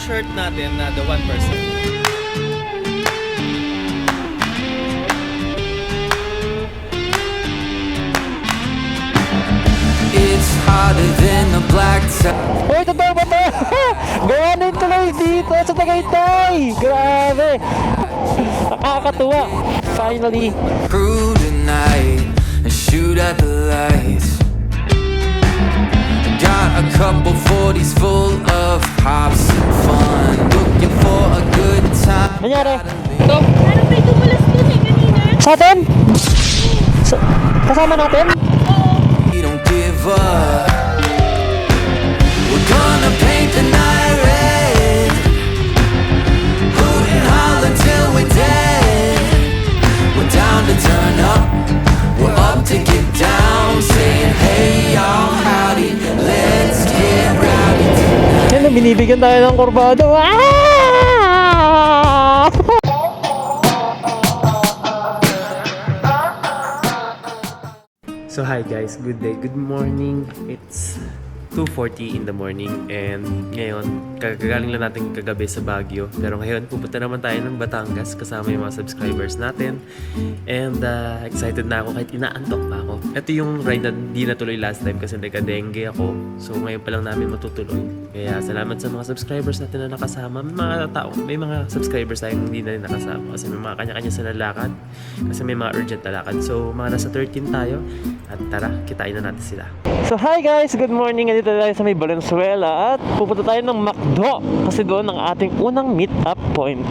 shirt natin na the 1%. It's hotter than the black tie. Uy, totoo ba to? Gawa na yung tuloy dito sa Tagaytay! Grabe! Nakakatuwa! Finally! Through the night and shoot at the lights. Got a couple 40s full of pops and fun. Looking for a good time. Nangyari? Parang may tumulas dun eh kanina. Sa atin? Kasama natin? We don't give up. We're gonna paint the night red. Hoot and holler till we're dead. We're down to turn up. We're up to get down. Saying hey y'all, howdy. Let's get rowdy tonight. Yan, binibigyan tayo ng kurbado. Ah! So hi guys, good day, good morning. It's 2:40 in the morning and ngayon, kagagaling lang natin kagabi sa Baguio. Pero ngayon, pupunta naman tayo ng Batangas kasama yung mga subscribers natin. And excited na ako kahit inaantok pa ako. Ito yung ride na di natuloy last time kasi nagka-dengue ako. So ngayon pa lang namin matutuloy. Kaya salamat sa mga subscribers natin na nakasama. May mga subscribers tayong hindi na rin nakasama kasi may mga kanya-kanya sila lakad. Kasi may mga urgent na lakad. So mga nasa 13 tayo at tara, kitain na natin sila. So hi guys, good morning. Dito tayo sa may Valenzuela at pupunta tayo ng McDo kasi doon ang ating unang meet-up point.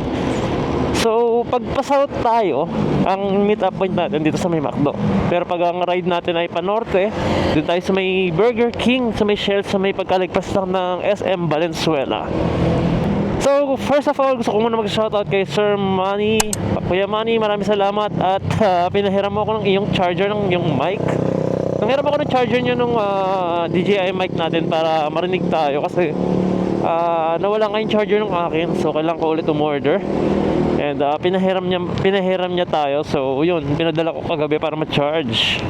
So pagpa-south tayo, ang meet-up point natin dito sa may McDo. Pero pag ang ride natin ay pa-norte, doon tayo sa may Burger King, sa may Shell, sa may pagkalagpas lang ng SM Valenzuela. So first of all, gusto ko muna mag-shoutout kay Sir Manny. Kuya Manny, maraming salamat at pinahiram mo ako ng iyong charger ng iyong mic. Nanghiram ako ng charger nyo nung DJI mic natin para marinig tayo kasi nawala nga yung charger ng akin, so kailangan ko ulit umorder. And pinahiram niya tayo, so yun, pinadala ko kagabi para ma-charge.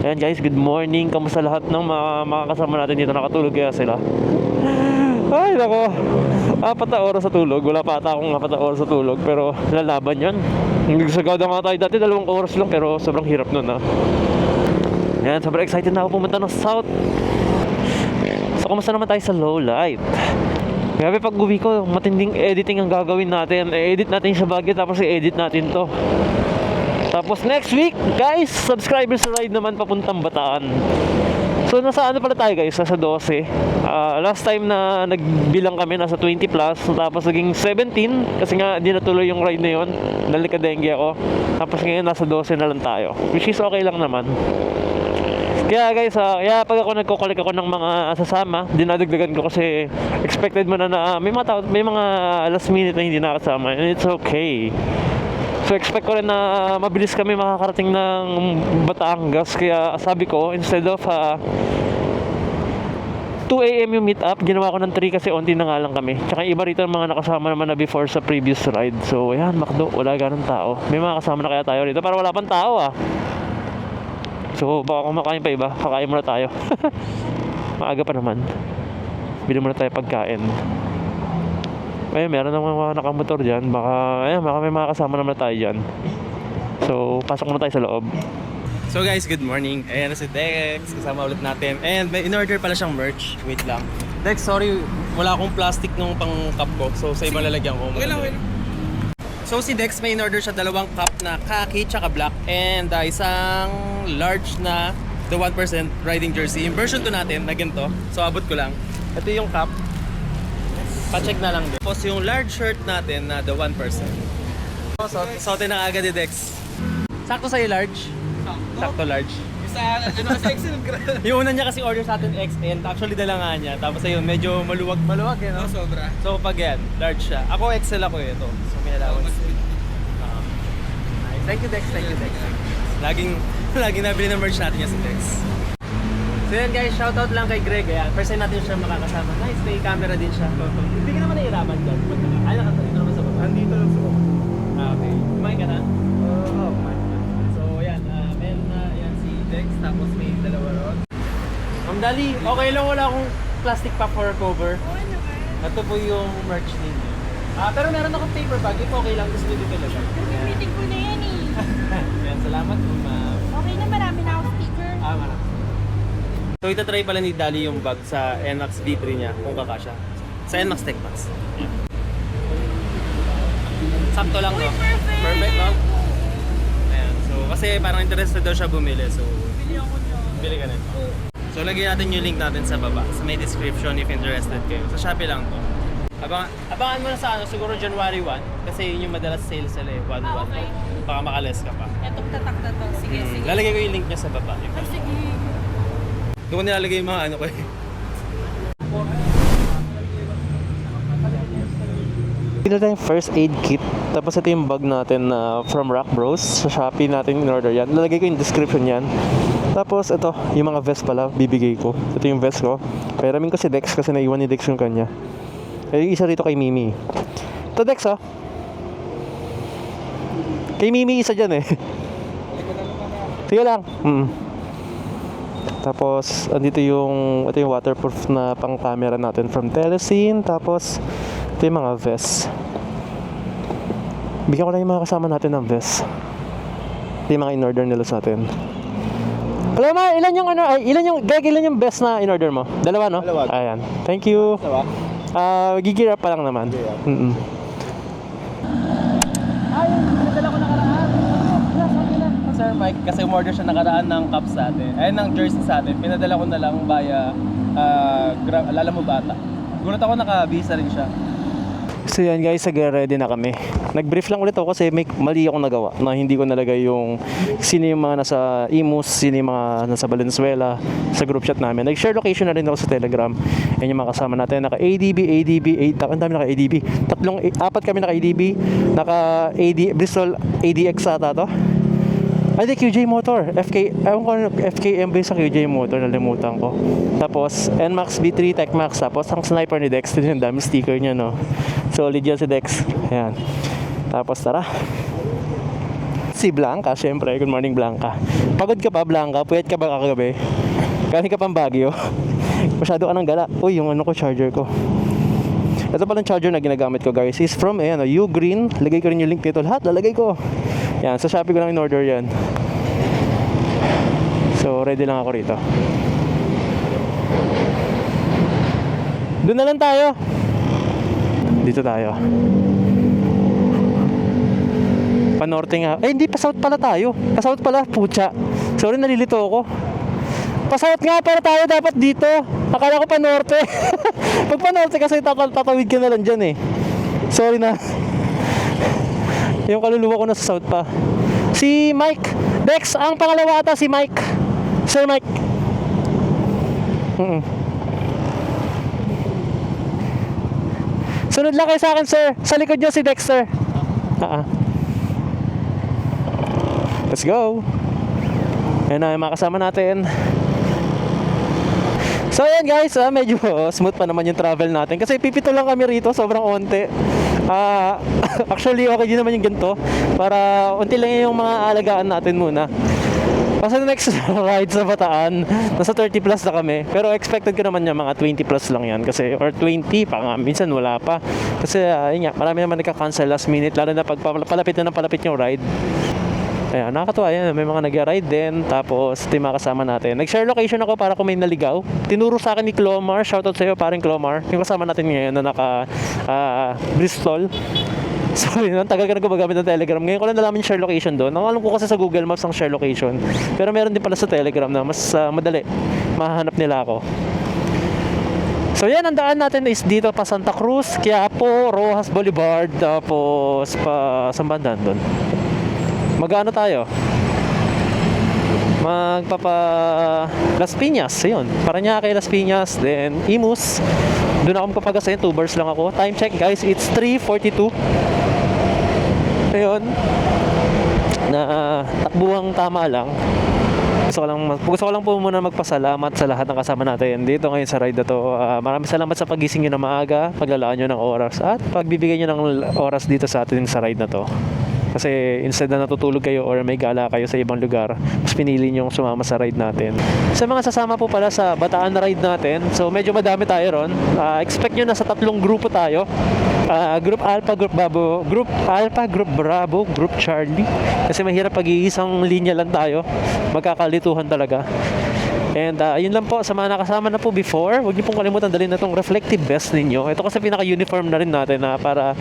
Ayan guys, good morning. Kamusta lahat ng mga kasama natin dito? Nakatulog kaya sila? Ay nako, 4 na oras sa tulog. Wala pa ata akong 4 na oras sa tulog, pero lalaban yan. Nagsagada nga tayo dati 2 oras lang, pero sobrang hirap nun Yan, sobrang excited na ako pumunta ng South. So, kumusta naman tayo sa low light? Grabe, pag uwi ko, matinding editing ang gagawin natin. I-edit natin sa Baguio, tapos i-edit natin to. Tapos next week, guys, subscribers sa ride naman papuntang Bataan. So, nasa ano pala tayo guys? Nasa 12. Last time na nagbilang kami, nasa 20 plus. Tapos naging 17, kasi nga di natuloy yung ride na yun. Dahil nagka-dengue ako. Tapos ngayon, nasa 12 na lang tayo. Which is okay lang naman. Kaya guys, pag ako nagko-collect ako ng mga sasama, dinadagdagan ko kasi expected mo na may mga last minute na hindi nakasama, and it's okay. So expect ko rin na mabilis kami makakarating ng Batangas, kaya sabi ko, instead of 2 AM yung meet up, ginawa ko ng 3 kasi onti na nga lang kami. Tsaka iba rito ang mga nakasama naman na before sa previous ride. So ayan, McDo, wala ganun tao. May mga kasama na kaya tayo rito, para wala pang tao So baka kumakain pa iba, kakain muna tayo. Maaga pa naman. Bili muna tayo pagkain. Ayun, meron ng mga nakamotor dyan. Baka may mga kasama naman tayo dyan. So pasok muna tayo sa loob. So guys, good morning. Ayan na si Dex, kasama ulit natin. And may in-order pala siyang merch. Wait lang. Dex, sorry, wala akong plastic nung pang cup ko. So sa iba lalagyan ko. Okay lang. So si Dex, may in-order siya 2 cup na khaki tsaka black. And isang large na the 1% riding jersey. Yung version 2 natin na ganito. So abot ko lang. Ito yung cup. Pa-check na lang din. Tapos yung large shirt natin na the 1%. Suotin na agad ni Dex. Sakto sa'yo large? Sakto large. Sa XL. Yung una niya kasi order sa atin XL. Actually dala nga niya. Tapos ayun, medyo maluwag eh, no? Sobra. So pag yan, large siya. Ako XL ako ito. So may allowance. Thank you Dex. Laging nabili ng merch natin niya si Dex. So yan guys, shoutout lang kay Greg. Ayan, first time natin siya makakasama. Nice, may camera din siya. Hindi ka naman nahirapan dyan. Ay, dito naman sa baba. Andito lang sa baba. Okay. Kumain ka na? Oo, kumain ka. So yan, meron na yan si Dex. Tapos may 2 ron. Ma'am Dali, okay lang wala akong plastic pack for cover. Oo naman. Ito po yung merch ninyo. Pero meron akong paper bag. If okay lang, gusto nyo dito lang. Meeting ko na yan eh. Yan, salamat po ma'am. Okay na, marami na ako sticker. Marami. So itatry pala ni Dali yung bag sa NMAX V3 niya kung kakasya. Sa NMAX Tech Max. Yan. Sakto lang, no? Perfect! Perfect, no? Ayan. So, kasi parang interested daw siya bumili. So, Bili ako niya. bili ka nito. So, lagyan natin yung link natin sa baba. Sa may description if interested kayo. Sa Shopee lang to. Abangan mo na sa siguro January 1. Kasi yun yung madalas sale sila eh. 1-1. Okay. Baka makales ka pa. Etong tatak na to. Sige, sige. Lalagay ko yung link niya sa baba. Sige. Doon ko nilalagay yung mga ano ko eh. Ito tayong first aid kit. Tapos ito yung bag natin na from Rock Bros. Sa Shopee natin in-order yan. Lalagay ko yung description yan. Tapos ito, yung mga vest pala, bibigay ko. Ito yung vest ko. Pairamin ko si Dex kasi naiwan ni Dex yung kanya. Eh, isa rito kay Mimi. Ito Dex oh. Kay Mimi isa dyan eh. Sige lang. Tapos, andito ito yung waterproof na pang camera natin from Telecine. Tapos, ito yung mga vest. Bigyan ko lang yung mga kasama natin ng vest. Ito yung mga in-order nila sa atin. Hello ma, ilan yung vest na in-order mo? Dalawa, no? Dalawa. Ayan. Thank you. Diba? Gigir up pa lang naman. Pinadala ko nakaraan. Sir Mike, kasi umorder siya nakaraan ng cup sa atin. Ng jersey sa atin. Pinadala ko na lang via Lala Mo Bata. Gulat ako naka-visa rin siya. So yan guys, ready na kami. Nag-brief lang ulit ako kasi may mali akong nagawa na hindi ko nalagay yung sino yung mga nasa Imus, sino yung mga nasa Valenzuela sa group chat namin. Nag-share location na rin ako sa Telegram. Yan yung mga kasama natin. Naka-ADB, ang dami naka-ADB. Apat kami naka-ADB. Bristol ADX ata to. Ay, di, QJ Motor. Ewan ko FKM ba sa QJ Motor, nalimutan ko. Tapos, NMAX B3 Tech Max. Tapos, ang sniper ni Dex. Ito yung dami sticker niya, no? Solid yan si Dex. Ayan. Tapos, tara. Si Blanca, syempre. Good morning, Blanca. Pagod ka pa, Blanca? Puyat ka ba kagabi? Galing ka pang Baguio? Masyado ka ng gala. Uy, yung charger ko. Ito palang charger na ginagamit ko, guys. Is from, Ugreen. Lagay ko rin yung link dito. Lahat, lalagay ko. Yan, sa Shopee ko lang in-order yan. So, ready lang ako rito. Doon na lang tayo. Dito tayo. Panorte nga. Hindi, pa-south pala tayo. Pa-south pala, pucha. Sorry, nalilito ako. Pa-south nga para tayo dapat dito. Akala ko pa-norte. Pag pa-norte kasi tatawid ka na lang dyan eh. Sorry na. Yung kaluluwa ko nasa south pa. Si Mike. Dex, ang pangalawa ata si Mike. Sir Mike. Sunod lang kayo sa akin, sir. Sa likod nyo si Dexter. Let's go. Ayan na yung mga kasama natin. So ayan guys, medyo smooth pa naman yung travel natin. Kasi pipito lang kami rito, sobrang onte. Actually okay din naman yung ganito. Para unti lang yung mga alagaan natin muna. Kasi next ride sa Bataan, nasa 30 plus na kami. Pero expected ko naman yung mga 20 plus lang yan. Kasi, or 20 pa nga, minsan wala pa. Kasi yun nga, marami naman nagka-cancel last minute. Lalo na pag palapit na ng palapit yung ride. Ayan, nakakatuwa yan. May mga nag-ride din. Tapos, ito yung mga kasama natin. Nag-share location ako para kung may naligaw. Tinuro sa akin ni Clomar. Shoutout sa'yo, paring Clomar. Yung kasama natin ngayon na naka Bristol. Sorry, tagal ka na gumagamit ng Telegram. Ngayon ko lang nalaman yung share location doon. Ang alam ko kasi sa Google Maps ang share location. Pero meron din pala sa Telegram na mas madali. Mahanap nila ako. So yan, ang daan natin is dito pa Santa Cruz, Quiapo, Rojas Boulevard. Tapos pa saan ba doon? Mag-ano tayo? Las Piñas, yun. Parañaque, Las Piñas, then Imus. Doon ako magpapagasayin, 2 bars lang ako. Time check guys, it's 3:42. Ayun. Takbuhang tama lang. Gusto ko lang po muna magpasalamat sa lahat ng kasama natin dito ngayon sa ride na to. Maraming salamat sa pagising nyo na maaga, paglalaan nyo ng oras, at pagbibigay nyo ng oras dito sa atin sa ride na to. Kasi instead na natutulog kayo or may gala kayo sa ibang lugar, mas pinili nyo sumama sa ride natin. Sa mga sasama po pala sa Bataan ride natin, so medyo madami tayo ron. Expect nyo na sa 3 grupo tayo. Group Alpha, Group Bravo, Group Charlie. Kasi mahirap pag iisang linya lang tayo. Magkakalituhan talaga. And yun lang po, sa mga nakasama na po before, huwag niyo pong kalimutan dalhin na itong reflective vest ninyo. Ito kasi pinaka-uniform na rin natin para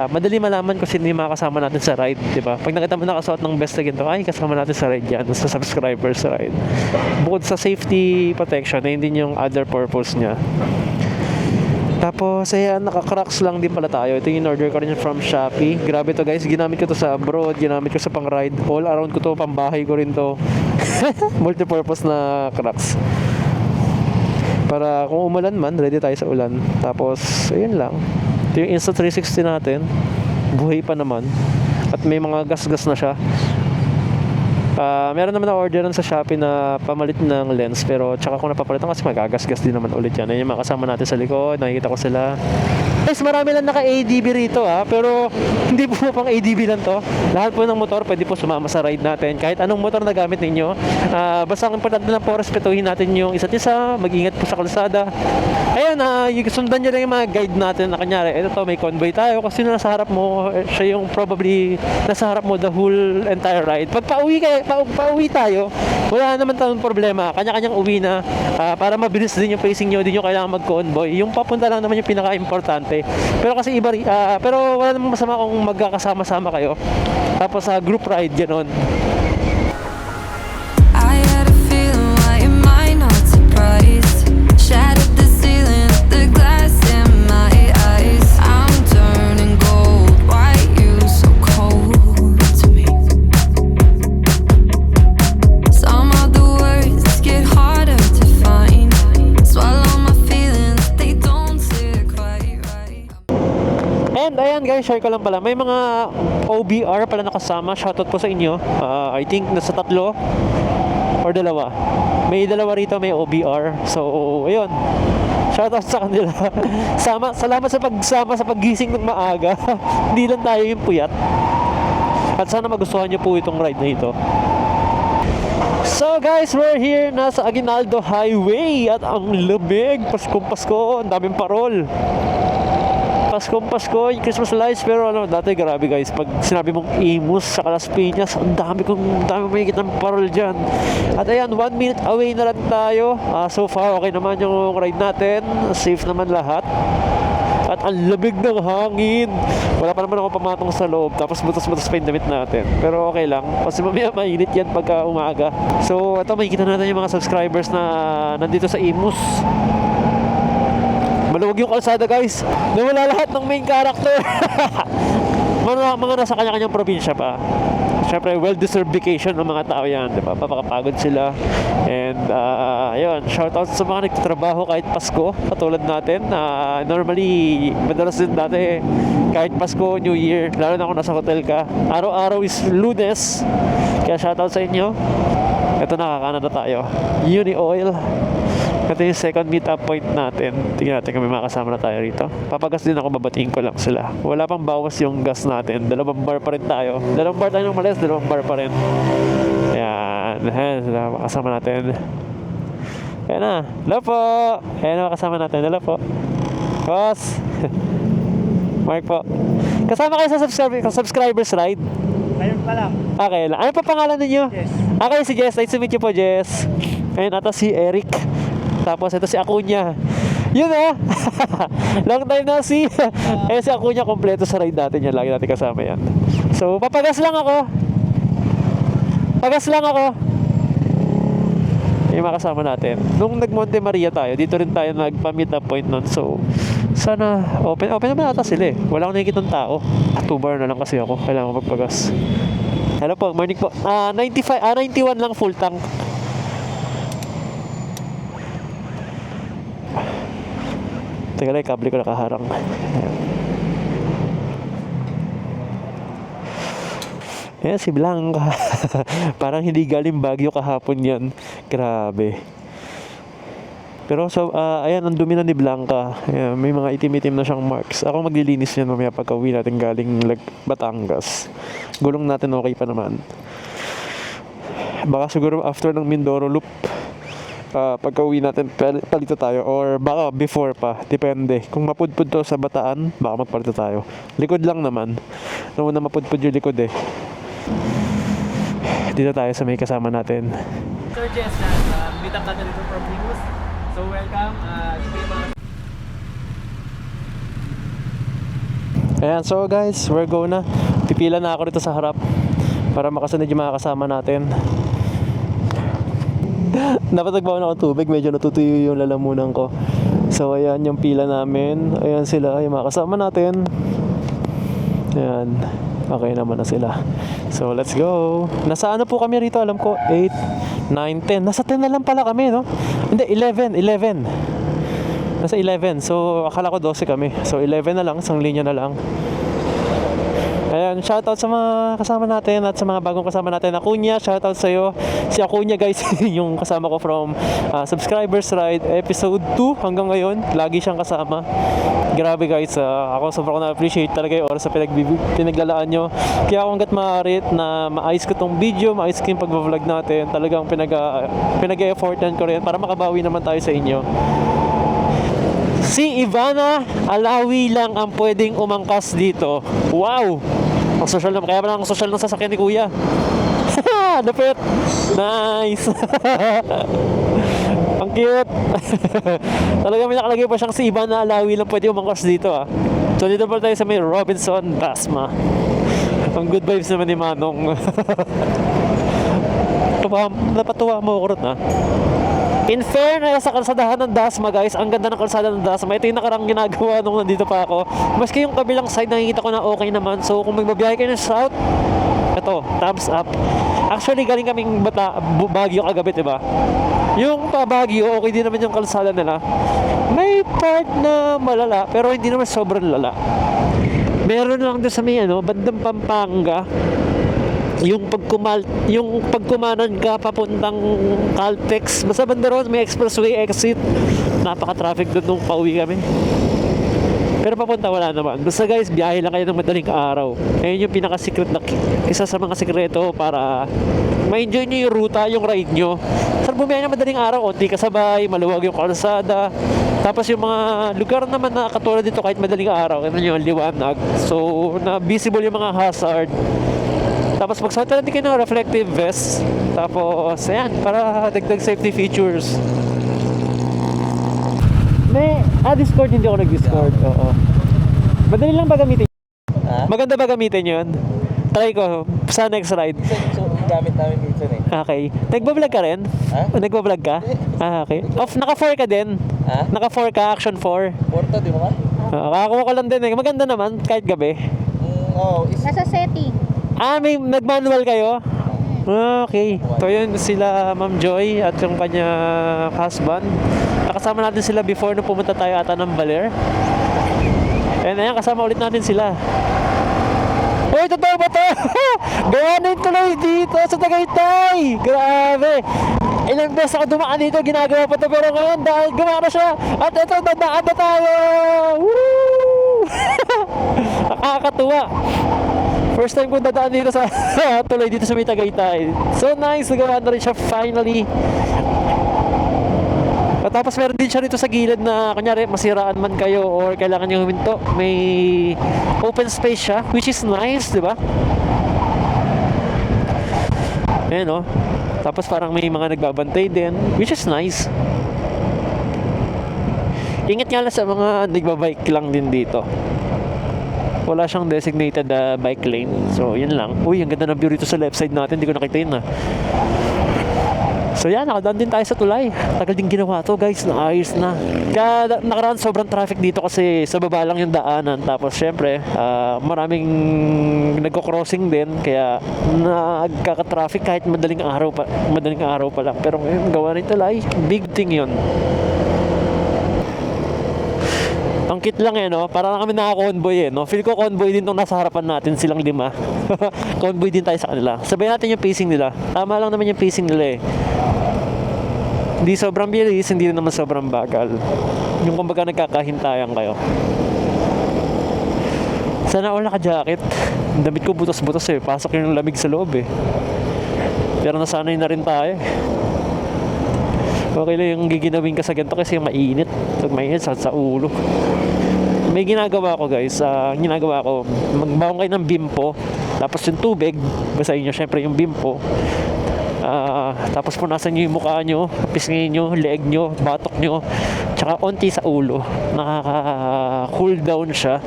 madali malaman kung sino yung mga kasama natin sa ride, di ba? Pag nakita mo nakasuot ng vest na ganito, ay kasama natin sa ride yan, sa subscribers ride. Bukod sa safety protection, na hindi yung other purpose niya. Tapos, ayan, naka-cracks lang din pala tayo. Ito yung order ko rin from Shopee. Grabe to guys, ginamit ko to sa abroad, ginamit ko sa pang-ride. All around ko to, pambahay ko rin to. Multi-purpose na cracks. Para kung umulan man, ready tayo sa ulan. Tapos, ayun lang. Ito yung Insta360 natin. Buhay pa naman. At may mga gas-gas na siya. Meron naman na orderan sa Shopee na pamalit ng lens, pero tsaka kung napapalitan kasi magagasgas din naman ulit yan. Ayun yung mga kasama natin sa likod, nakikita ko sila. Guys, marami lang naka-ADB rito pero hindi po pang ADB lang to. Lahat po ng motor pwede po sumama sa ride natin. Kahit anong motor na gamit ninyo, basta ang importante lang po, respetuhin natin yung isa't isa, mag-ingat po sa kalsada. Ayun, sundan nyo lang yung mga guide natin na kanyari, ito to, may convoy tayo kasi nasa harap mo, siya yung probably nasa harap mo the whole entire ride. Pag pauwi tayo, wala naman tayong problema. Kanya-kanyang uwi na para mabilis din yung pacing nyo, din yung kailangan mag-convoy. Yung papunta lang naman yung pinaka-importante. Pero kasi iba pero wala namang masama kung magkakasama-sama kayo. Tapos group ride, gano'n. I had a feeling why am I not surprised? Shattered the ceiling, the glass in my eyes. I'm turning gold, why you so cold to me? Some of the words get harder to find. Swallow my feelings, they don't sit quite right. And ayan guys, share ko lang pala. May mga OBR pala nakasama. Shoutout po sa inyo. I think nasa 3 or 2. May 2 rito, may OBR. So, ayun. Shoutout sa kanila. Salamat sa pagsama sa paggising ng maaga. Hindi lang tayo yung puyat. At sana magustuhan nyo po itong ride na ito. So guys, we're here na sa Aguinaldo Highway. At ang lamig. Paskong Pasko. Ang daming parol. Paskong Pasko, yung Christmas lights. Pero dati grabe guys, pag sinabi mong Imus sa Las Piñas, ang dami mahigit ng parol dyan. At ayan, 1 minute away na lang tayo. So far, okay naman yung ride natin. Safe naman lahat. At ang lamig ng hangin. Wala pa naman ako pamatong sa loob. Tapos butas-butas pa yung damit natin. Pero okay lang. Kasi mamaya mainit yan pagka umaga. So ito, makikita natin yung mga subscribers na nandito sa Imus. Maluwag yung kalsada guys. Nawala lahat ng main character. mga nasa kanya-kanyang probinsya pa. Siyempre, well-deserved vacation ng mga tao yan, diba? Papakapagod sila. And, ayun, shoutout sa mga nagtatrabaho kahit Pasko, katulad natin. Normally, madalas din dati, kahit Pasko, New Year, lalo na kung nasa hotel ka. Araw-araw is Lunes. Kaya shoutout sa inyo. Ito, nakakana na tayo. Uni Oil. Ito yung second meet-up point natin. Tingnan natin kung may makasama na tayo rito. Papagas din ako, babatiin ko lang sila. Wala pang bawas yung gas natin. 2 bar pa rin tayo. 2 bar tayo ng malas, 2 bar pa rin. Ayan. Ayan, makasama natin. Ayan na. Hello po. Ayan na, makasama natin. Hello po. Boss. Mark po. Kasama kayo sa subscribers ride? Ngayon pa lang. Okay lang. Ano pa pangalan ninyo? Jess. Okay, si Jess. Nice to meet you po, Jess. Ayun, ata si Eric. Tapos ito si Acuña. Yun long time na si si Acuña kompleto sa ride natin yan. Lagi natin kasama yan. So papagas lang ako. Yung makasama natin. Nung nag Monte Maria tayo, dito rin tayo nagpa-meet up point nun. So sana open naman ata sila Wala akong nakikitang tao. 2 bar na lang kasi ako. Kailangan ko magpagas. Hello po, morning po. 91 lang full tank. Teka lang, kable ko nakaharang. Ayan si Blanca. Parang hindi galing Baguio kahapon yan. Grabe. Pero so, ayan, ang dumi na ni Blanca. Ayan, may mga itim-itim na siyang marks. Ako maglilinis yan mamaya pagka uwi natin galing Batangas. Gulong natin okay pa naman. Baka siguro after ng Mindoro Loop, pagka uwi natin palito tayo. Or baka before pa, depende. Kung mapudpud to sa Bataan, baka magpalito tayo. Likod lang naman. Nung na mapudpud yung likod eh. Dito tayo sa may kasama natin. Sir Jess, meet up natin dito from Primus. So welcome. Ayan, so guys, we're go na. Pipila na ako dito sa harap para makasunod yung mga kasama natin. Dapat nagbawa na ako tubig, medyo natutuyo yung lalamunan ko. So ayan yung pila namin. Ayan sila, yung mga kasama natin. Ayan, okay naman na sila. So let's go. Nasa ano po kami rito, alam ko 8, 9, 10. Nasa 10 na lang pala kami, no? Hindi, 11. Nasa 11. So akala ko 12 kami. So 11 na lang, isang linya na lang. Ayan, shoutout sa mga kasama natin at sa mga bagong kasama natin. Akunya, shoutout sa iyo. Si Akunya guys, yung kasama ko from Subscribers Ride episode 2 hanggang ngayon. Lagi siyang kasama. Grabe guys, ako sobrang na-appreciate talaga yung oras sa pinaglalaan nyo. Kaya kung hanggat maaari na maayos ko tong video, maayos ko yung pag-vlog natin, talagang pinag-e-effortan ko rin para makabawi naman tayo sa inyo. Si Ivana Alawi lang ang pwedeng umangkas dito. Wow! Ang social naman. Kaya pala ang social ng sasakyan ni Kuya. Dapit! Nice! Ang cute! Talaga may nakalagay pa siyang si Ivana Alawi lang pwedeng umangkas dito ah. So dito pala tayo sa may Robinson Basma. Ang good vibes naman ni Manong. Napatuwa mo ako rin ah. In fairness, sa kalsadahan ng Dasma guys, ang ganda ng kalsada ng Dasma. Ito yung nakarang ginagawa nung nandito pa ako. Maski yung kabilang side nakikita ko na okay naman. So kung may mabiyahe kayo ng south, ito, thumbs up. Actually galing kaming Baguio kagabi, diba? Yung pa Baguio, okay din naman yung kalsada nila. May part na malala, pero hindi naman sobrang lala. Meron lang doon sa may bandang Pampanga. Yung pagkumanan ka papuntang Caltex, basta banda ron may expressway exit, napaka-traffic doon nung pauwi kami. Pero papunta wala naman. Basta guys, biyahe lang kayo ng madaling araw. Ayun yung pinaka-secret na isa sa mga sikreto para ma-enjoy nyo yung ruta, yung ride nyo. Saan bumiyahe ng madaling araw, onti kasabay, maluwag yung kalsada. Tapos yung mga lugar naman na katulad dito kahit madaling araw, ano yung liwanag. So, na visible yung mga hazard. Tapos magsuot na din kayo ng reflective vest. Tapos, ayan, para dagdag safety features. Discord, hindi ako nag-Discord. Oo. Madali lang ba gamitin? Maganda ba gamitin yun? Try ko, sa next ride. So, gamit namin minsan eh. Okay. Nagbablog ka rin? Nagbablog ka? Okay. Naka-4 ka din? Naka-4 ka, action 4? Porto, di ba? Kakakuha ko lang din eh. Maganda naman, kahit gabi. Oo. Nasa setting. May nag-manual kayo? Okay. So yun sila Ma'am Joy at yung kanya husband. Nakasama natin sila before nung pumunta tayo ata ng Baler. And ayan, kasama ulit natin sila. Uy, totoo ba ito? Gawa na yung tuloy dito sa Tagaytay. Grabe. Ilang beses ako dumaan dito, ginagawa pa ito. Pero ngayon, dahil gumawa na siya. At ito, dadaan na tayo. Woo! Nakakatuwa. First time kong dadaan dito sa tuloy dito sa may Tagaytay. So nice, nagawa na rin siya finally. At tapos meron din siya rito sa gilid na kunyari masiraan man kayo or kailangan nyo huminto. May open space siya, which is nice, di ba? Ayan o. Tapos parang may mga nagbabantay din, which is nice. Ingat nga lang sa mga nagbabike lang din dito. Wala siyang designated bike lane. So, yun lang. Uy, ang ganda ng view rito sa left side natin. Hindi ko nakita yun So, yan. Nakadaan din tayo sa tulay. Tagal din ginawa to, guys. Naayos na. Kaya nakaraan sobrang traffic dito kasi sa baba lang yung daanan. Tapos, syempre, maraming nagko-crossing din. Kaya, nagkaka-traffic kahit madaling araw pa lang. Pero ngayon, gawa ng tulay. Big thing yun. Ang cute lang no? Parang kami naka-convoy no? Feel ko convoy din tong nasa harapan natin, silang 5. Convoy din tayo sa kanila. Sabayan natin yung pacing nila. Tama lang naman yung pacing nila Hindi sobrang bilis, hindi rin naman sobrang bagal. Yung kumbaga nagkakahintayan kayo. Sana all naka-jacket. Ang damit ko butas-butas eh. Pasok yung lamig sa loob eh. Pero nasanay na rin tayo. Okay lang yung giginawin ka sa ganito kasi mainit. Pag mainit, sa ulo. May ginagawa ko guys. Ginagawa ko, magbaon kayo ng bimpo. Tapos yung tubig, basahin nyo syempre yung bimpo. Tapos punasan nyo yung mukha nyo, pisngin nyo, leeg nyo, batok nyo, tsaka onti sa ulo. Nakaka-cool down siya.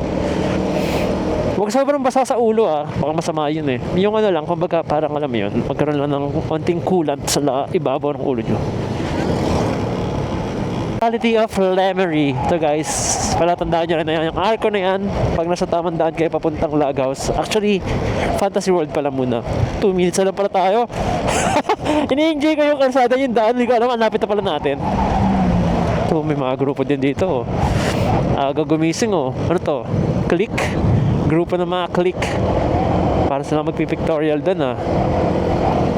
Huwag sobrang basa sa ulo baka masama yun eh. Yung ano lang, kumbaga parang alam mo yun, magkaroon lang ng onting coolant sa ibabaw ng ulo nyo. Quality of Lemery. Ito guys, palatandaan nyo rin na yan. Yung arko na yan, pag nasa tamang daan kayo papuntang Laghouse. Actually, Fantasy World pala muna. 2 minutes na lang pala tayo. Ini-enjoy ko yung kalsada yung daan. Hindi ko alam, lapit na pala natin. Ito, may mga grupo din dito. Aga gumising Ano to? Click? Grupo ng mga click. Para sila magpipictorial dun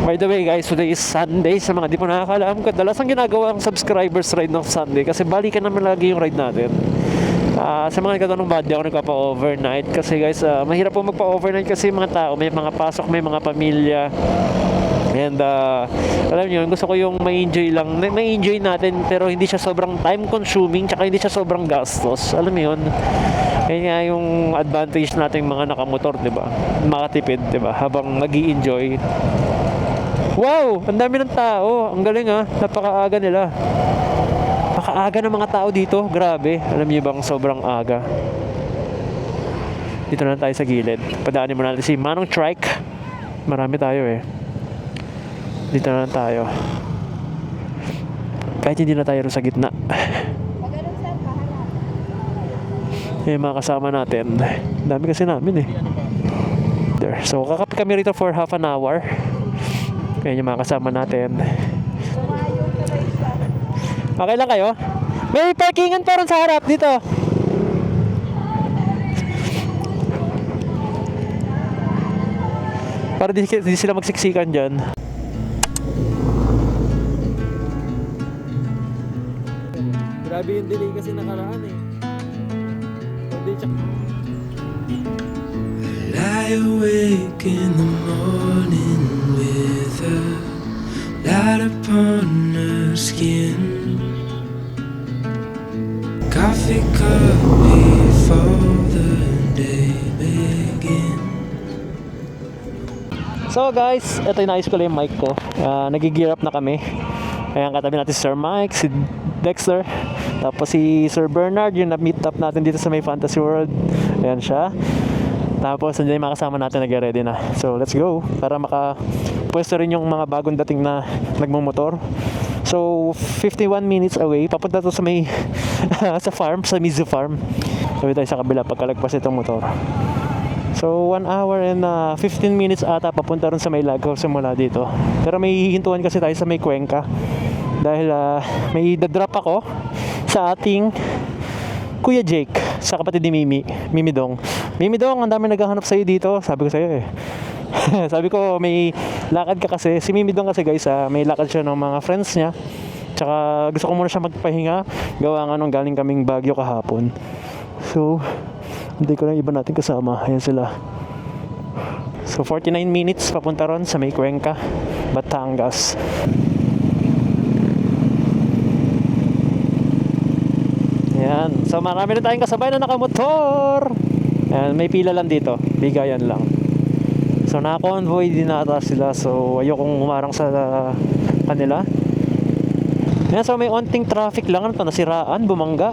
By the way guys, today is Sunday. Sa mga di po nakakaalam, kadalasang ginagawa ang subscribers ride ng Sunday kasi balikan naman lagi yung ride natin. Sa mga nagkatanong ba, di ako nagpapa-overnight kasi guys, mahirap po magpa-overnight kasi mga tao, may mga pasok, may mga pamilya. And alam nyo, gusto ko yung ma-enjoy lang, ma-enjoy natin pero hindi siya sobrang time consuming tsaka hindi siya sobrang gastos. Alam mo yun? Kaya nga yung advantage natin mga nakamotor, di ba? Makatipid, di ba? Habang nag-i-enjoy. Wow! Ang dami ng tao. Ang galing napakaaga nila. Napakaaga ng mga tao dito. Grabe. Alam niyo bang sobrang aga? Dito na tayo sa gilid. Padaanin mo natin si Manong Trike. Marami tayo eh. Dito na tayo. Kahit hindi na tayo sa gitna. Eh, mga kasama natin. Dami kasi namin eh. There. So, kakapi kami rito for half an hour. Kaya yung mga kasama natin. Okay lang kayo? May parkingan pa rin sa harap dito. Para di sila magsiksikan dyan. Grabe yung delay kasi nakaraan eh. Lie awake in the morning with a light upon her skin. Coffee cup before the day begins. So guys, ito yung naayos ko lang yung mic ko. Nag-gear up na kami. Ayan, katabi natin si Sir Mike, si Dexter, tapos si Sir Bernard, yung na-meet up natin dito sa may Fantasy World. Ayan siya. Tapos nandiyan yung mga kasama natin nag-ready na. So let's go para makapwesto rin yung mga bagong dating na nagmumotor. So 51 minutes away, papunta to sa may sa farm, sa Mizu Farm. Sabi tayo sa kabila pagkalagpas itong motor. So 1 hour and 15 minutes ata papunta rin sa may Laghouse mula dito. Pero may hihintuan kasi tayo sa may Cuenca. Dahil may dadrop ako sa ating Kuya Jake, sa kapatid ni Mimi Dong. Mimi Dong, ang dami naghahanap sa'yo dito. Sabi ko sa'yo eh. Sabi ko may lakad ka kasi. Si Mimi Dong kasi guys, may lakad siya ng mga friends niya. Tsaka gusto ko muna siya magpahinga. Gawa nga nung galing kaming Baguio kahapon. So, hindi ko lang iba natin kasama. Ayan sila. So, 49 minutes papunta ron sa may Cuenca, Batangas. Ayan. So, marami na tayong kasabay na nakamotor. Ayan, may pila lang dito. Bigayan lang. So, naka-convoy din nata sila. So, ayokong umarang sa kanila. Ayan, so may onting traffic lang. Ano to? Nasiraan, bumangga.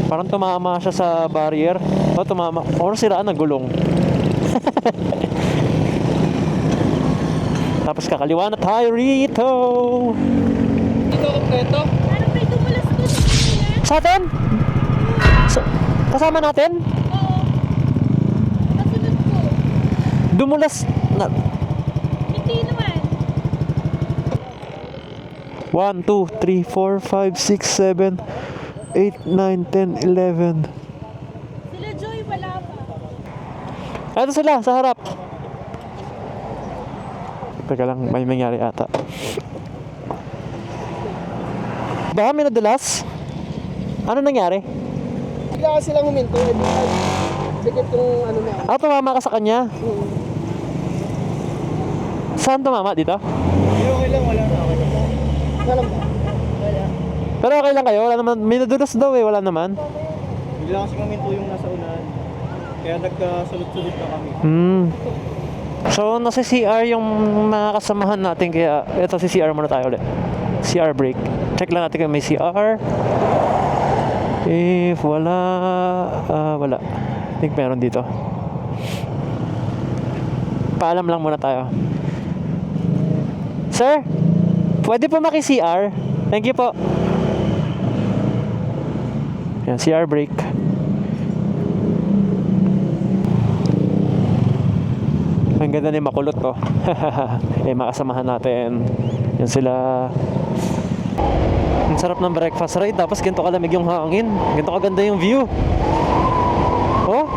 Parang tumama siya sa barrier. O, tumama. O, siraan ng gulong. Tapos kakaliwa na tayo rito. Ito kompleto. Ano may dumulas doon? Sa atin? Kasama natin? Oo. Kasunod ko. Dumulas na. Hindi naman. 1, 2, 3, 4, 5, 6, 7, 8, 9, 10, 11. Sila Joy wala pa. Ito sila, sa harap. Teka lang, may nangyari ata. Baka may nadulas? Ano nangyari? Bigla kasi lang huminto. Eh, dikit yung ano na. Ah, tumama ka sa kanya? Saan tumama? Dito? Okay lang, wala na. Okay lang. Alam ba? Wala. Pero okay lang kayo? Wala naman. May nadulas daw eh. Wala naman. Bigla kasi huminto yung nasa unahan. Kaya nagkasulot-sulot na kami. So, nasa CR yung mga kasamahan natin. Kaya, ito si CR muna tayo ulit. CR break. Check lang natin kung may CR. If wala, wala. I think meron dito. Paalam lang muna tayo. Sir, pwede po maki-CR? Thank you po. Yan, CR break. Ang ganda ni makulot to. Eh, makasamahan natin. Yan sila. Ang sarap ng breakfast ride. Tapos ganito kalamig yung hangin. Ganito kaganda yung view. Oh,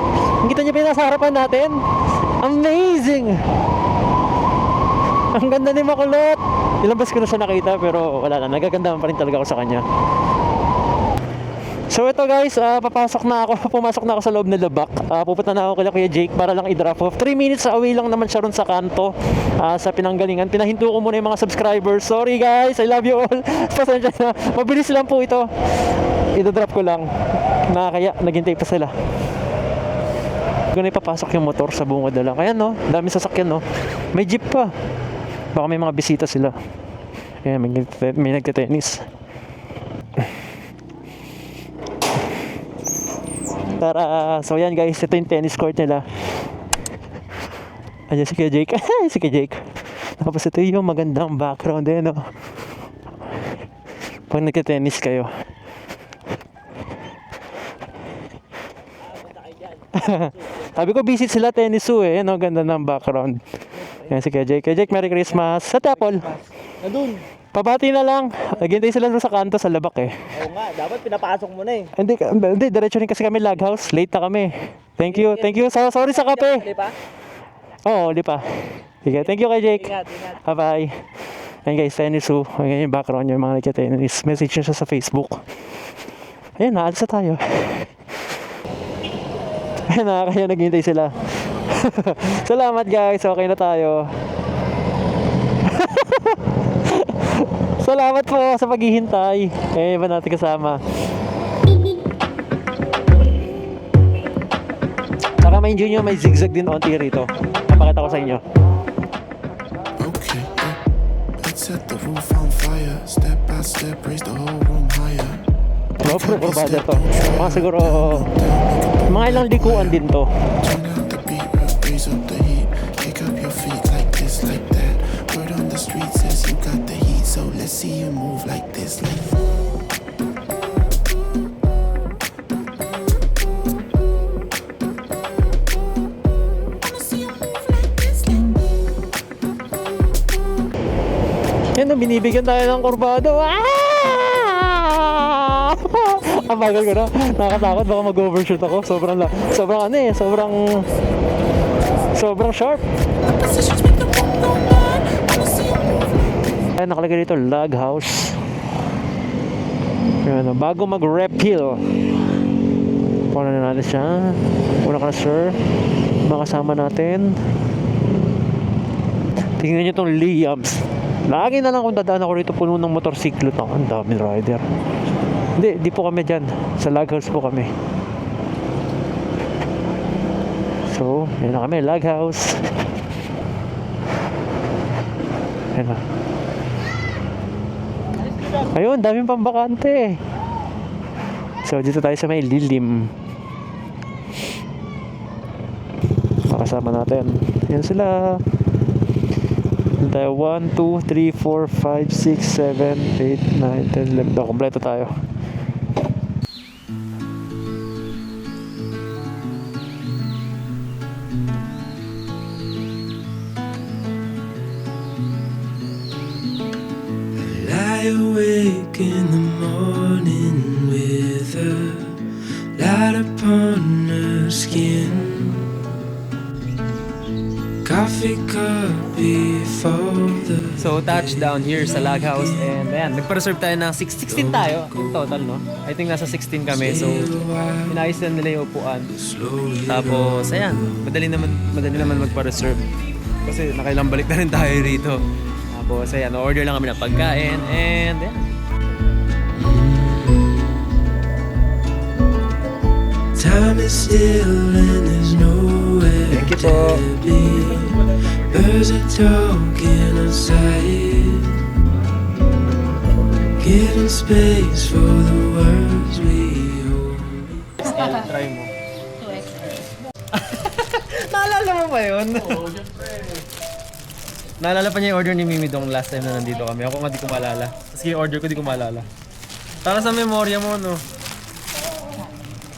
kita niyo pa yung nasa harapan natin? Amazing! Ang ganda ni makulot. Ilang beses ko na siya nakita pero wala na. Nagagandahan pa rin talaga ako sa kanya. So ito guys, pumasok na ako sa loob ng Lebak. Pupunta na ako kila Kuya Jake para lang i-drop off. 3 minutes away lang naman siya ron sa kanto, sa pinanggalingan. Pinahinto ko muna yung mga subscribers. Sorry guys, I love you all. Pasensya na, mabilis lang po ito. I-drop ko lang. Kaya naghintay pa sila. Kung na ipapasok yung motor sa bungod na lang. Ayan no, dami sasakyan no. May jeep pa. Baka may mga bisita sila. Ayan, may nagte-tennis. Tara, so yan guys, ito yung tennis court nila. Ayan si Kuya Jake. Si Kuya Jake. Tapos ito yung magandang background din, no? Pag nagka-tennis kayo. Sabi ko visit sila tennis eh, no? Ganda ng background. Ayan si Kuya Jake. Kuya Jake, Merry Christmas. Sa Tapol. Nadun. Pabati na lang. Naghintay sila sa kanto sa Labak eh. Oo nga, dapat pinapasok mo na eh. Hindi, diretso rin kasi kami lag house. Late na kami. Thank you. Sorry sa kape. Di ba? Oo, di pa. Sige, thank you kay Jake. Ingat, ingat. Bye-bye. Ayun guys, tennis ho. Ayun yung background yung mga nagka-tennis. Message nyo siya sa Facebook. Ayun, naalis na tayo. Ayun na, kaya naghihintay sila. Salamat guys, okay na tayo. Salamat po sa paghihintay. Iba natin kasama. Saka may Junior, may zigzag din onti rito. Napakita ko sa inyo. Okay, let's set the roof on fire. Step by step, raise the whole room higher. Pro kurbada to. Mga siguro mga ilang likuan din to. Turn out the beat, raise up the heat. Kick up your feet like this, like that. Word on the street says you got the heat, so let's see you move like this, like that. Yan, binibigyan tayo ng kurbado. Ang bagal ko na. Nakakatakot, baka mag-overshoot ako. Sobrang sharp. Ay, nakalagay dito, log house. Yan, bago mag-repeal. Paano na natin siya? Una ka na, sir. Makasama natin. Tingnan nyo itong Liams. Lagi na lang kung dadaan ako rito, puno ng motorsiklo. Ang daming rider. Hindi po kami dyan. Sa log house po kami. So, yan na kami, log house. Yan na. Ayun, daming pambakante. So, dito tayo sa may lilim. Makasama natin. Yan sila. Yan tayo, 1, 2, 3, 4, 5, 6, 7, 8, 9, 10, 11. Kompleto tayo. Lie awake in the morning with a light upon her skin. Coffee cup before So, touchdown here sa Lag House. And ayan, nagpa-reserve tayo ng 16 tayo in total, no? I think nasa 16 kami. So, inayos na nila yung upuan. Tapos, ayan, madali naman magpa-reserve. Kasi nakailang balik na rin tayo rito. Tapos, ayan, order lang kami ng pagkain. And, ayan. Time is still and there's nowhere Thank you po. to be. Birds are talking outside, giving space for the words we hold. Try mo. Naalala mo ba yun? Oo, syempre. Naalala pa niya yung order ni Mimi dong last time na nandito kami. Ako nga di ko maalala. Kasi yung order ko di ko maalala. Para sa memorya mo, no?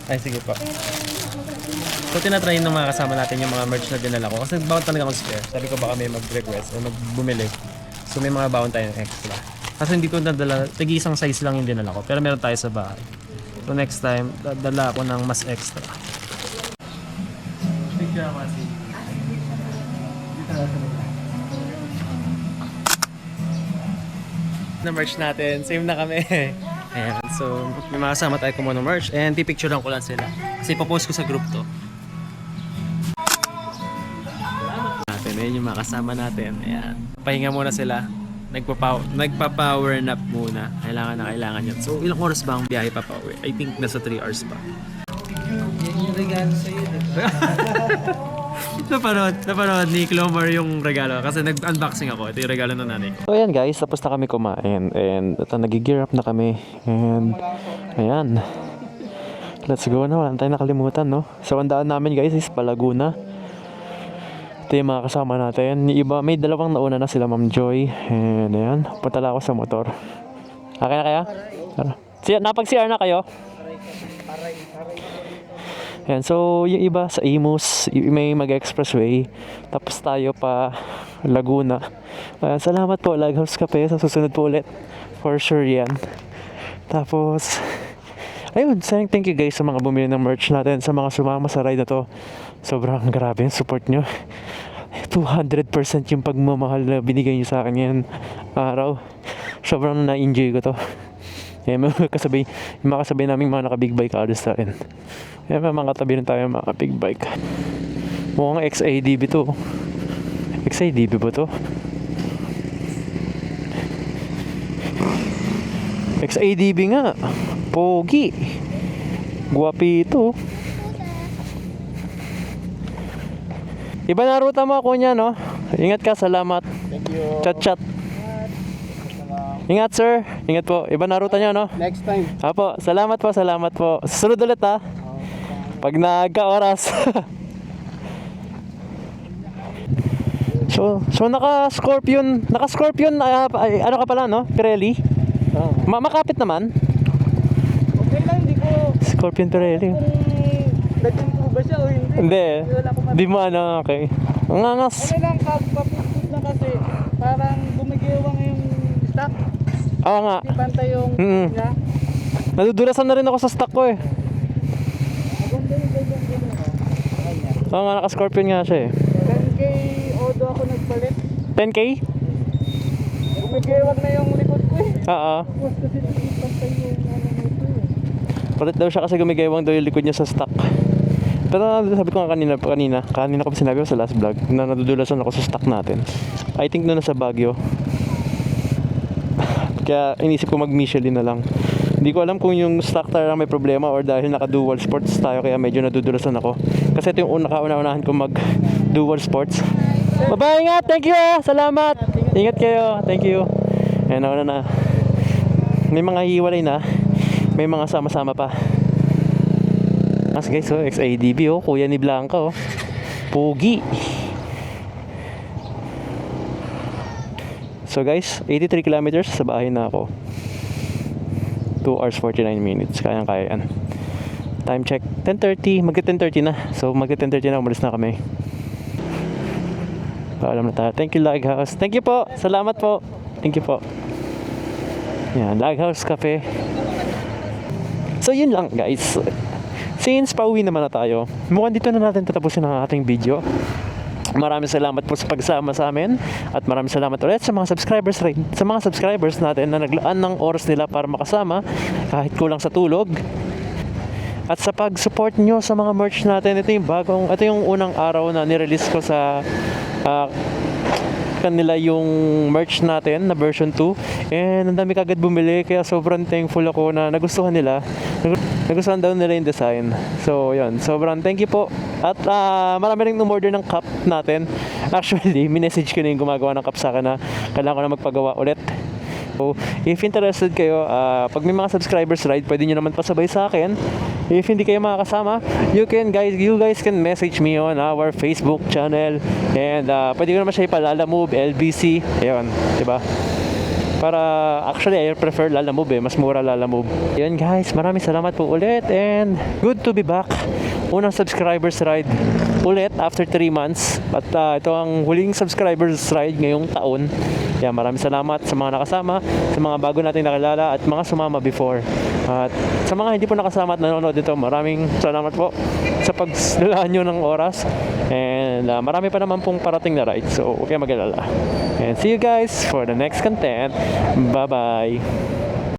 Ay, sige pa. So, tinatry ng mga kasama natin yung mga merch na dinala ko. Kasi bawal talaga mag-spare. Sabi ko baka may mag-request o bumili. So, may mga bawon tayo ng extra. Kasi hindi ko nadala, tigi-isang size lang yung dinala ko. Pero meron tayo sa bahay. So, next time, dadala ako ng mas extra. Picture ako kasi. Na merch natin. Same na kami. Ayan. So, may mga kasama tayo kumuha ng merch. And pipicturean ko lang sila. Kasi ipopost ko sa group to. Ayan yung mga kasama natin. Ayan. Pahinga muna sila. Nagpa-power nap muna. Kailangan yun. So, ilang oras ba ang biyahe pa pauwi? I think nasa 3 hours pa. Yan yung regalo sa'yo, diba? Napanood ni Clomar yung regalo kasi nag-unboxing ako. Ito yung regalo ng nanay ko. So ayan guys, tapos na kami kumain and ito nag-gear up na kami and ayan. Let's go na, wala tayong nakalimutan, no? So ang daan namin guys is Palaguna. Ito yung mga kasama natin. Yung iba, may dalawang nauna na sila, Ma'am Joy. And ayan, punta lang ako sa motor. Okay na kaya? Tara. Napag-CR na kayo? Ayan, so yung iba sa Imus, may mag-expressway. Tapos tayo pa Laguna. Salamat po, Lag House Cafe. Sa susunod po ulit. For sure yan. Tapos, ayun, sayang thank you guys sa mga bumili ng merch natin. Sa mga sumama sa ride na to. Sobrang grabe yung support nyo. 200% yung pagmamahal na binigay nyo sa akin ngayon araw. Sobrang na-enjoy ko to. Yung mga kasabay namin mga naka-big bike alas sa akin. May mga katabi rin tayo mga big bike. Mukhang XADB to. XADB ba to? XADB nga. Pogi. Guwapito. Iba na ruta mo ako niya, no? Ingat ka, salamat. Thank you. Chat. Ingat sir. Ingat po. Iba na ruta niyo, no? Next time. Apo, salamat po. Susunod ulit ha. Pag nagka-oras. so naka-Scorpion, ano ka pala, no? Pirelli. Oh. Makapit naman. Okay lang, hindi ko... Scorpion Pirelli. Dagyan ko ba siya o hindi? Hindi. Wala ko Di mo ano, okay. Ang angas. Okay lang, kapapipit na kasi parang gumigiwang yung stock. Oo nga. Di bantay yung niya. Nadudurasan na rin ako sa stock ko eh. Maganda yung ganyan. Oo nga, naka-Scorpion nga siya eh. 10K Odo ako nagpalit. 10K? Gumigiwang na yung likod ko eh. Oo. Tapos kasi bantay yung ano nito eh. Palit daw siya kasi gumigawang daw yung likod niya sa stock. Pero sabi ko nga kanina ko pa sinabi ko sa last vlog na nadudulasan ako sa stock natin. I think na nasa Baguio. Kaya inisip ko mag-Michelin na lang. Hindi ko alam kung yung stock tire may problema or dahil naka-dual sports tayo kaya medyo nadudulasan ako. Kasi ito yung kauna-unahan ko mag-dual sports. Bye-bye, ingat! Thank you! Salamat! Ingat kayo! Thank you! Ayan, nauna na. May mga hiwalay na. May mga sama-sama pa. Mas guys, oh, XADB, oh, kuya ni Blanca, oh. Pogi. So guys, 83 kilometers sa bahay na ako. 2 hours 49 minutes. Kayang-kaya yan. Time check, 10:30. Magka-10:30 na. So magka-10:30 na, umalis na kami. Paalam na tayo. Thank you, Lag House. Thank you po. Salamat po. Thank you po. Yan, Lag House Cafe. So yun lang guys. Since pauwi naman na tayo, mukhang dito na natin tatapusin ang ating video. Maraming salamat po sa pagsama sa amin at maraming salamat ulit sa mga subscribers natin na naglaan ng oras nila para makasama kahit kulang sa tulog. At sa pag-support nyo sa mga merch natin, ito yung unang araw na nirelease ko sa kanila yung merch natin na version 2, and ang dami kagad bumili, kaya sobrang thankful ako na nagustuhan nila. Nagustuhan daw nila yung design. So yun, sobrang thank you po. At marami rin umorder ng cup natin. Actually, minessage ko na yung gumagawa ng cup sa akin na kailangan ko na magpagawa ulit. So, if interested kayo, pag may mga subscribers ride, pwede nyo naman pasabay sa akin. If hindi kayo makakasama, you guys can message me on our Facebook channel, and pwede ko naman siya ipalalamove, LBC, ayun, diba? Para, actually, I prefer Lalamove mas mura Lalamove. Yun guys, maraming salamat po ulit, and good to be back. Unang subscribers ride ulit after 3 months. At ito ang huling subscribers ride ngayong taon. Kaya maraming salamat sa mga nakasama, sa mga bago nating nakilala, at mga sumama before. At sa mga hindi po nakasama at nanonood dito, maraming salamat po sa paglalaan nyo ng oras. And marami pa naman pong parating na ride, so huwag kayong mag-alala. And see you guys for the next content. Bye-bye!